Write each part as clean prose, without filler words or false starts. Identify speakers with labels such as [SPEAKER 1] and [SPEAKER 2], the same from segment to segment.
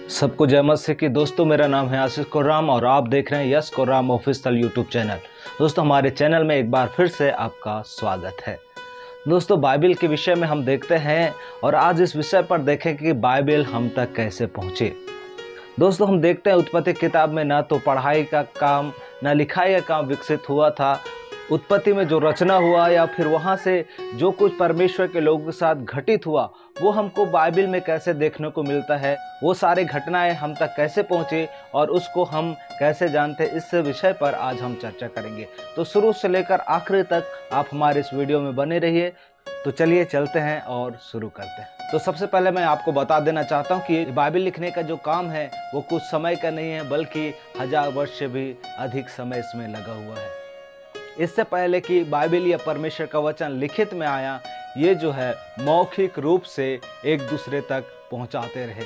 [SPEAKER 1] सबको जय मसीह की। दोस्तों, मेरा नाम है आशीष कोर्राम और आप देख रहे हैं yes Korram official YouTube channel. दोस्तों, हमारे चैनल में एक बार फिर से आपका स्वागत है। दोस्तों, बाइबल के विषय में हम देखते हैं और आज इस विषय पर देखें कि बाइबल हम तक कैसे पहुँचे। दोस्तों, हम देखते हैं उत्पत्ति किताब में ना तो पढ़ाई का काम ना लिखाई का काम विकसित हुआ था। उत्पत्ति में जो रचना हुआ या फिर वहाँ से जो कुछ परमेश्वर के लोगों के साथ घटित हुआ वो हमको बाइबल में कैसे देखने को मिलता है, वो सारे घटनाएं हम तक कैसे पहुँचे और उसको हम कैसे जानते हैं, इस विषय पर आज हम चर्चा करेंगे। तो शुरू से लेकर आखिरी तक आप हमारे इस वीडियो में बने रहिए। तो चलिए चलते हैं और शुरू करते हैं। तो सबसे पहले मैं आपको बता देना चाहता हूँ कि बाइबल लिखने का जो काम है वो कुछ समय का नहीं है, बल्कि 1000 वर्ष से भी अधिक समय इसमें लगा हुआ है। इससे पहले कि बाइबल या परमेश्वर का वचन लिखित में आया, ये जो है मौखिक रूप से एक दूसरे तक पहुंचाते रहे।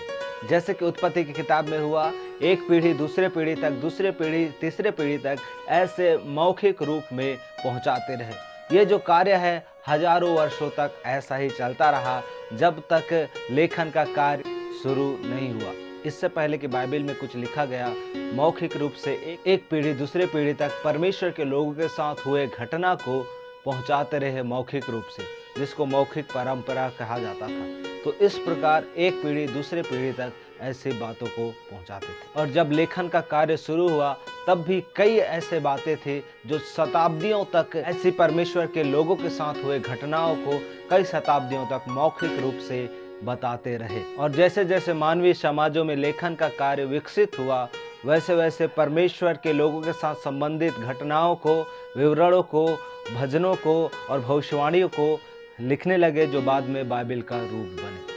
[SPEAKER 1] जैसे कि उत्पत्ति की किताब में हुआ, एक पीढ़ी दूसरे पीढ़ी तक, दूसरे पीढ़ी तीसरे पीढ़ी तक, ऐसे मौखिक रूप में पहुंचाते रहे। ये जो कार्य है हजारों वर्षों तक ऐसा ही चलता रहा जब तक लेखन का कार्य शुरू नहीं हुआ। इससे पहले कि बाइबल में कुछ लिखा गया, मौखिक रूप से एक पीढ़ी दूसरे पीढ़ी तक परमेश्वर के लोगों के साथ हुए घटना को पहुंचाते रहे मौखिक रूप से, जिसको मौखिक परंपरा कहा जाता था। तो इस प्रकार एक पीढ़ी दूसरे पीढ़ी तक ऐसी बातों को पहुंचाते थे। और जब लेखन का कार्य शुरू हुआ तब भी कई ऐसे बातें थी जो शताब्दियों तक ऐसी परमेश्वर के लोगों के साथ हुए घटनाओं को कई शताब्दियों तक मौखिक रूप से बताते रहे। और जैसे जैसे मानवीय समाजों में लेखन का कार्य विकसित हुआ, वैसे वैसे परमेश्वर के लोगों के साथ संबंधित घटनाओं को, विवरणों को, भजनों को और भविष्यवाणियों को लिखने लगे, जो बाद में बाइबल का रूप बने।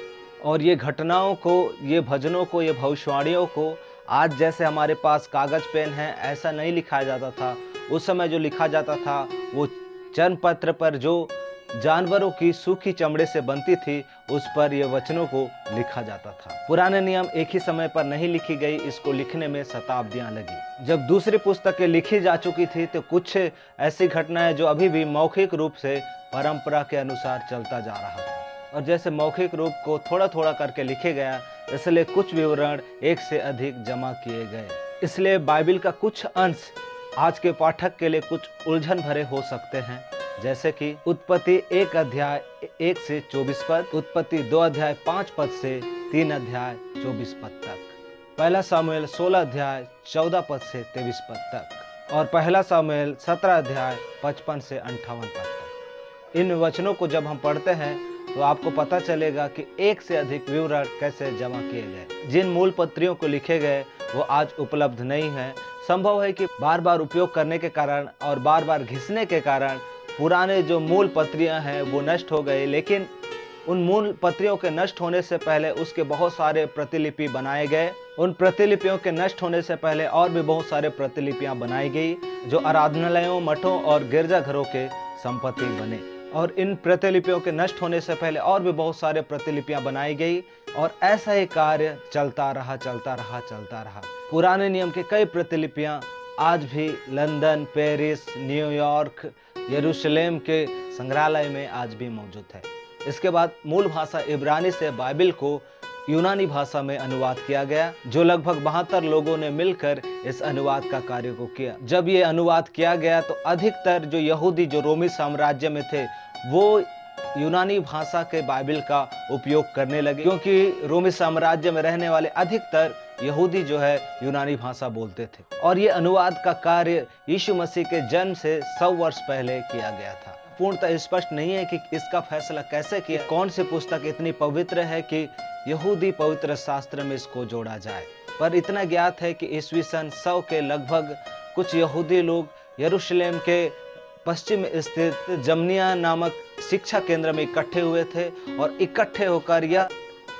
[SPEAKER 1] और ये घटनाओं को, ये भजनों को, ये भविष्यवाणियों को आज जैसे हमारे पास कागज पेन है ऐसा नहीं लिखा जाता था। उस समय जो लिखा जाता था वो चर्म पत्र पर जो जानवरों की सूखी चमड़े से बनती थी, उस पर ये वचनों को लिखा जाता था। पुराने नियम एक ही समय पर नहीं लिखी गई, इसको लिखने में शताब्दियां लगी। जब दूसरी पुस्तकें लिखी जा चुकी थी तो कुछ ऐसी घटनाएं जो अभी भी मौखिक रूप से परंपरा के अनुसार चलता जा रहा था। और जैसे मौखिक रूप को थोड़ा थोड़ा करके लिखे गया, इसलिए कुछ विवरण एक से अधिक जमा किए गए। इसलिए बाइबल का कुछ अंश आज के पाठक के लिए कुछ उलझन भरे हो सकते हैं, जैसे कि उत्पत्ति 1 अध्याय 1 से 24 पद, उत्पत्ति 2 अध्याय 5 पद से 3 अध्याय 24 पद तक, पहला सामुएल 16 अध्याय 14 पद से 23 पद तक और पहला सामुएल 17 अध्याय 55 से 58 पद तक। इन वचनों को जब हम पढ़ते हैं तो आपको पता चलेगा कि एक से अधिक विवरण कैसे जमा किए गए। जिन मूल पत्रियों को लिखे गए वो आज उपलब्ध नहीं है। संभव है कि बार बार उपयोग करने के कारण और बार बार घिसने के कारण पुराने जो मूल पत्रियां हैं वो नष्ट हो गए, लेकिन उन मूल पत्रियों के नष्ट होने से पहले उसके बहुत सारे प्रतिलिपि बनाए गए। उन प्रतिलिपियों के नष्ट होने से पहले और भी बहुत सारे प्रतिलिपियां बनाई गई जो आराधनालयों, मठों और गिरजाघरों के संपत्ति बने। और इन प्रतिलिपियों के नष्ट होने से पहले और भी बहुत सारे प्रतिलिपियां बनाई गई और ऐसा ही कार्य चलता रहा। पुराने नियम के कई प्रतिलिपियां आज भी लंदन, पेरिस, न्यूयॉर्क, यरूशलेम के संग्रहालय में आज भी मौजूद है। इसके बाद मूल भाषा इब्रानी से बाइबल को यूनानी भाषा में अनुवाद किया गया, जो लगभग 72 लोगों ने मिलकर इस अनुवाद का कार्य को किया। जब ये अनुवाद किया गया तो अधिकतर जो यहूदी जो रोमी साम्राज्य में थे वो यूनानी भाषा के बाइबल का उपयोग करने लगे, क्योंकि रोमी साम्राज्य में रहने वाले अधिकतर यहूदी जो है यूनानी भाषा बोलते थे। और ये अनुवाद का कार्य यीशु मसीह के जन्म से 100 वर्ष पहले किया गया था। पूर्णतः स्पष्ट नहीं है कि इसका फैसला कैसे किया, कौन सी पुस्तक इतनी पवित्र है कि यहूदी पवित्र शास्त्र में इसको जोड़ा जाए। पर इतना ज्ञात है कि ईस्वी सन 100 के लगभग कुछ यहूदी लोग यरूशलेम के पश्चिम स्थित जमनिया नामक शिक्षा केंद्र में इकट्ठे हुए थे और इकट्ठे होकर यह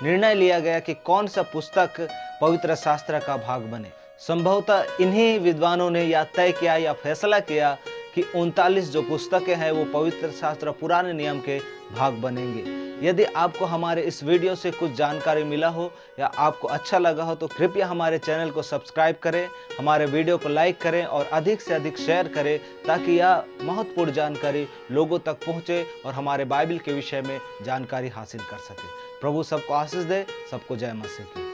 [SPEAKER 1] निर्णय लिया गया कि कौन सा पुस्तक पवित्र शास्त्र का भाग बने। संभवतः इन्हीं विद्वानों ने या तय किया या फैसला किया कि 39 जो पुस्तकें हैं वो पवित्र शास्त्र पुराने नियम के भाग बनेंगे। यदि आपको हमारे इस वीडियो से कुछ जानकारी मिला हो या आपको अच्छा लगा हो तो कृपया हमारे चैनल को सब्सक्राइब करें, हमारे वीडियो को लाइक करें और अधिक से अधिक शेयर करें, ताकि यह महत्वपूर्ण जानकारी लोगों तक पहुंचे और हमारे बाइबल के विषय में जानकारी हासिल कर सके। प्रभु सबको आशीष दे। सबको जय मसीह की।